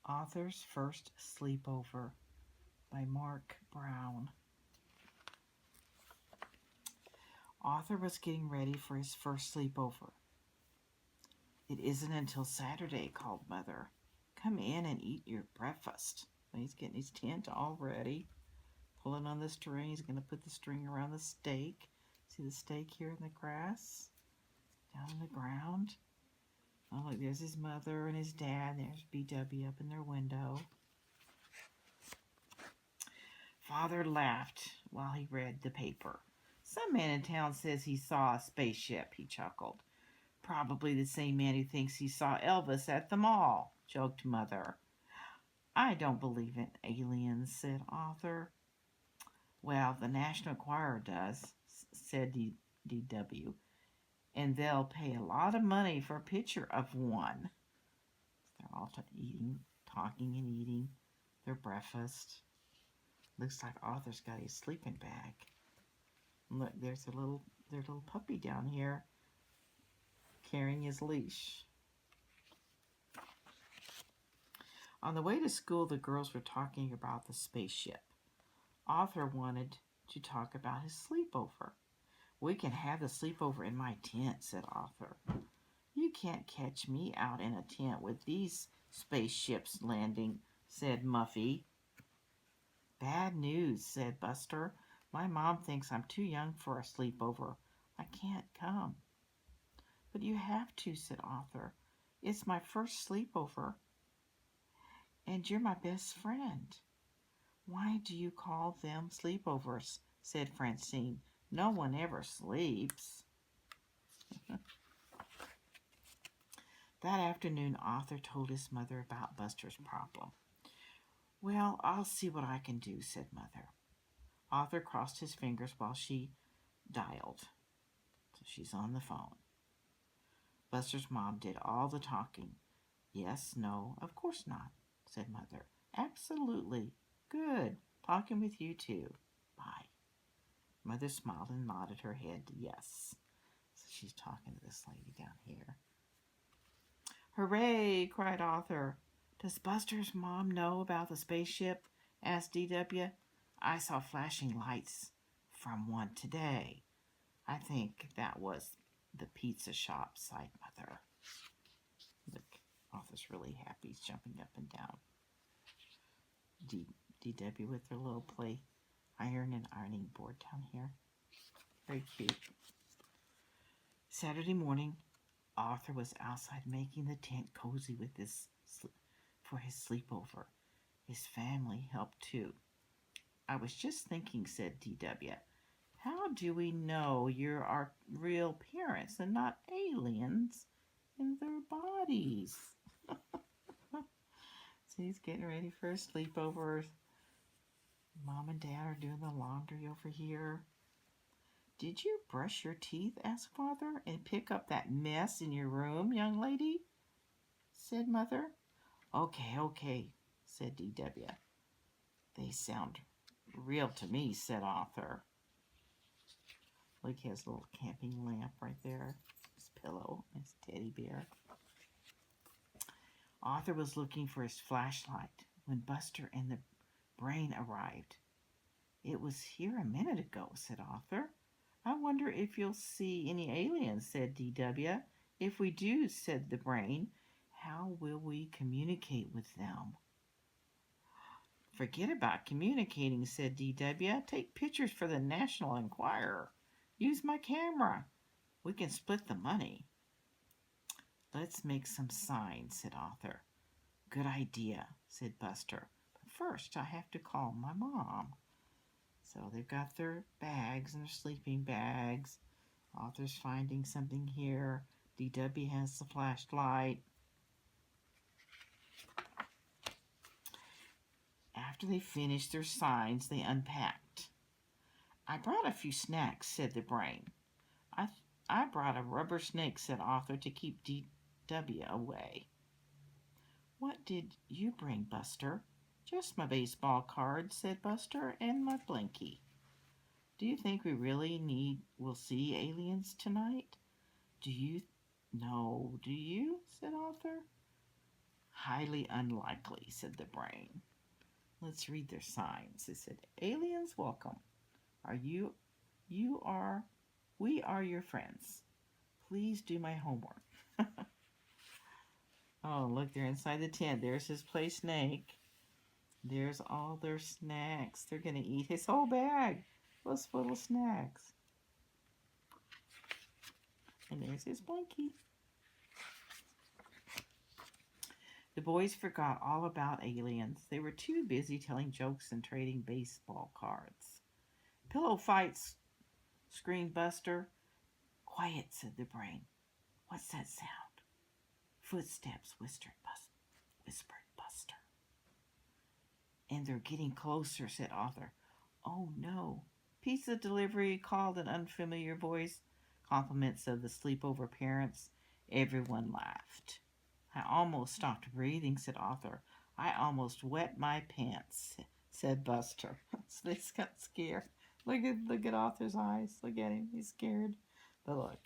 Author's First Sleepover by Mark Brown. Arthur was getting ready for his first sleepover. It isn't until Saturday, called Mother. Come in and eat your breakfast. He's getting his tent all ready. Pulling on the string. He's going to put the string around the stake. See the stake here in the grass? Down on the ground. Oh, look, there's his mother and his dad. There's BW up in their window. Father laughed while he read the paper. Some man in town says he saw a spaceship, he chuckled. Probably the same man who thinks he saw Elvis at the mall, joked Mother. I don't believe in aliens, said Arthur. Well, the National Enquirer does, said DW, and they'll pay a lot of money for a picture of one. They're all talking and eating their breakfast. Looks like Arthur's got his sleeping bag. Look, there's their little puppy down here carrying his leash. On the way to school, the girls were talking about the spaceship. Arthur wanted to talk about his sleepover. We can have the sleepover in my tent, said Arthur. You can't catch me out in a tent with these spaceships landing, said Muffy. Bad news, said Buster. My mom thinks I'm too young for a sleepover. I can't come. But you have to, said Arthur. It's my first sleepover, and you're my best friend. Why do you call them sleepovers? Said Francine. No one ever sleeps. That afternoon, Arthur told his mother about Buster's problem. Well, I'll see what I can do, said Mother. Arthur crossed his fingers while she dialed. So she's on the phone. Buster's mom did all the talking. Yes, no, of course not, said Mother. Absolutely. Good. Talking with you too. Bye. Mother smiled and nodded her head yes. So she's talking to this lady down here. Hooray, cried Arthur. Does Buster's mom know about the spaceship? Asked DW. I saw flashing lights from one today. I think that was the pizza shop, sighed Mother. Look, Arthur's really happy. He's jumping up and down. DW with their little play iron and ironing board down here. Very cute. Saturday morning, Arthur was outside making the tent cozy for his sleepover. His family helped too. I was just thinking, said DW, how do we know you're our real parents and not aliens in their bodies? So he's getting ready for a sleepover. Mom and Dad are doing the laundry over here. Did you brush your teeth, asked Father, and pick up that mess in your room, young lady? Said Mother. Okay, said DW. They sound real to me, said Arthur. Look, he has a little camping lamp right there. His pillow, his teddy bear. Arthur was looking for his flashlight when Buster and the Brain arrived. It was here a minute ago, said Arthur. I wonder if you'll see any aliens, said DW. If we do, said the Brain, how will we communicate with them? Forget about communicating, said DW. Take pictures for the National Enquirer. Use my camera. We can split the money. Let's make some signs, said Arthur. Good idea, said Buster. But first I have to call my mom. So they've got their bags and their sleeping bags. Arthur's finding something here. DW has the flashlight. After they finished their signs, they unpacked. I brought a few snacks, said the Brain. I brought a rubber snake, said Arthur, to keep DW away. What did you bring, Buster? Just my baseball card, said Buster, and my blankie. Do you think we really will see aliens tonight? Do you? No, do you? Said Arthur. highly unlikely, said the brain. Let's read their signs. It said, aliens welcome. Are you, you are, we are your friends. Please do my homework. Oh, look, they're inside the tent. There's his play snake. There's all their snacks. They're going to eat his whole bag. Was full of snacks. And there's his blankie. The boys forgot all about aliens. They were too busy telling jokes and trading baseball cards. Pillow fights, screamed Buster. Quiet, said the brain. What's that sound? Footsteps, whispered Buster. And they're getting closer, said Arthur. Oh no. Pizza delivery, called an unfamiliar voice. Compliments of the sleepover parents. Everyone laughed. I almost stopped breathing, said Arthur. I almost wet my pants, said Buster. So they got scared. Look at Arthur's eyes. Look at him. He's scared. But look,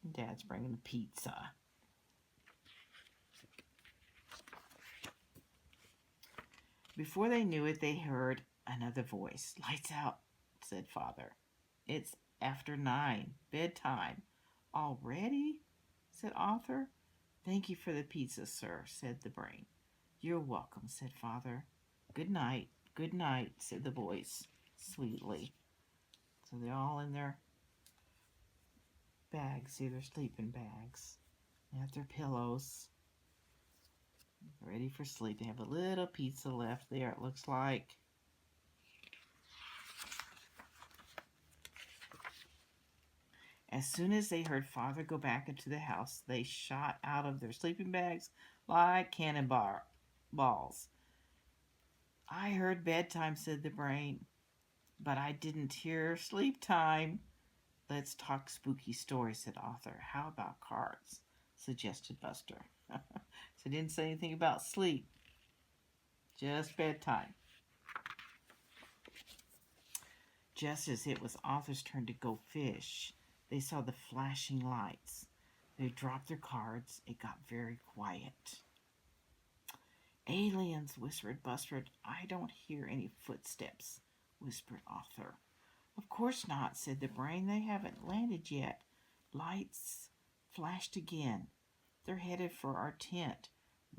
Dad's bringing the pizza. Before they knew it, they heard another voice. Lights out, said Father. It's after 9, bedtime. Already? Said Arthur. Thank you for the pizza, sir, said the brain. You're welcome, said Father. Good night, said the boys sweetly. So they're all in their bags, their sleeping bags. They have their pillows. Ready for sleep. They have a little pizza left there, it looks like. As soon as they heard Father go back into the house, they shot out of their sleeping bags like cannonballs. I heard bedtime, said the brain, but I didn't hear sleep time. Let's talk spooky stories, said Arthur. How about cards? Suggested Buster. So didn't say anything about sleep. Just bedtime. Just as it was Arthur's turn to go fish, they saw the flashing lights. They dropped their cards. It got very quiet. Aliens, whispered Buster. I don't hear any footsteps, whispered Arthur. Of course not, said the brain. They haven't landed yet. Lights flashed again. They're headed for our tent.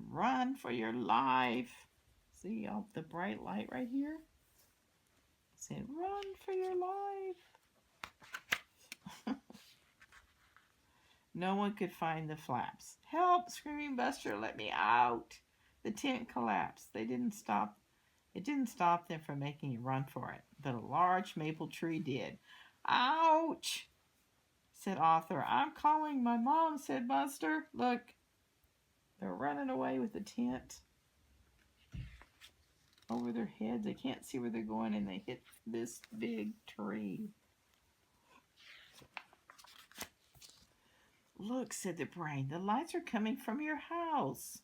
Run for your life. See the bright light right here? It said, run for your life. No one could find the flaps. Help, screaming Buster, let me out. The tent collapsed. It didn't stop them from making a run for it, but a large maple tree did. Ouch, said Arthur. I'm calling my mom, said Buster. Look, they're running away with the tent over their heads. They can't see where they're going, and they hit this big tree. Look, said the brain, the lights are coming from your house.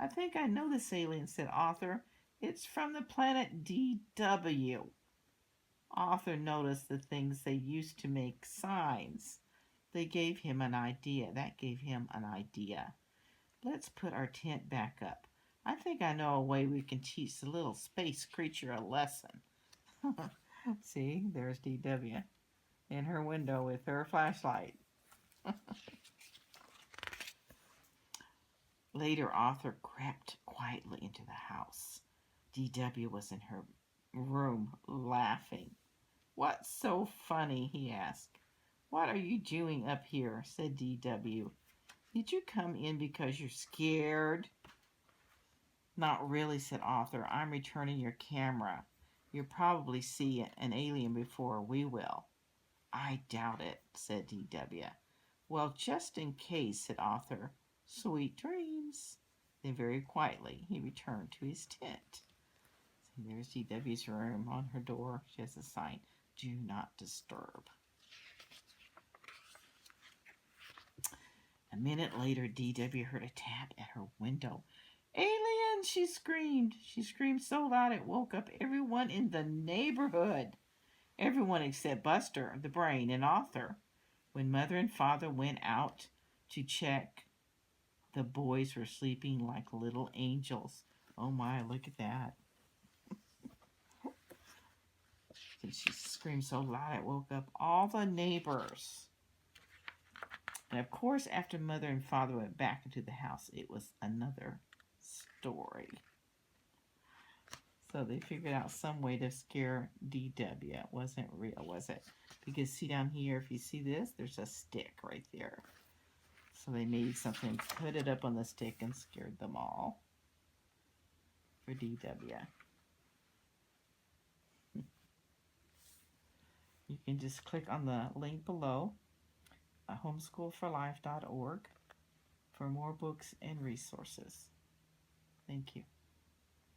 I think I know this alien, said Arthur. It's from the planet DW. Arthur noticed the things they used to make signs. They gave him an idea. That gave him an idea. Let's put our tent back up. I think I know a way we can teach the little space creature a lesson. See, there's DW in her window with her flashlight. Later, Arthur crept quietly into the house. DW was in her room, laughing. What's so funny? He asked. What are you doing up here? Said DW. Did you come in because you're scared? Not really, said Arthur. I'm returning your camera. You'll probably see an alien before we will. I doubt it, said DW. Well, just in case, said Arthur. Sweet dreams. Then very quietly he returned to his tent. So there's DW's room. On her door she has a sign, do not disturb. A minute later, DW heard a tap at her window. Alien, she screamed. She screamed so loud it woke up everyone in the neighborhood. Everyone except Buster, the brain, and Arthur. When Mother and Father went out to check The boys were sleeping like little angels. Oh my, look at that. And she screamed so loud it woke up all the neighbors. And of course, after Mother and Father went back into the house, it was another story. So they figured out some way to scare DW. It wasn't real, was it? Because see down here, if you see this, there's a stick right there. So they made something, put it up on the stick, and scared them all for DW. You can just click on the link below, homeschoolforlife.org, for more books and resources. Thank you.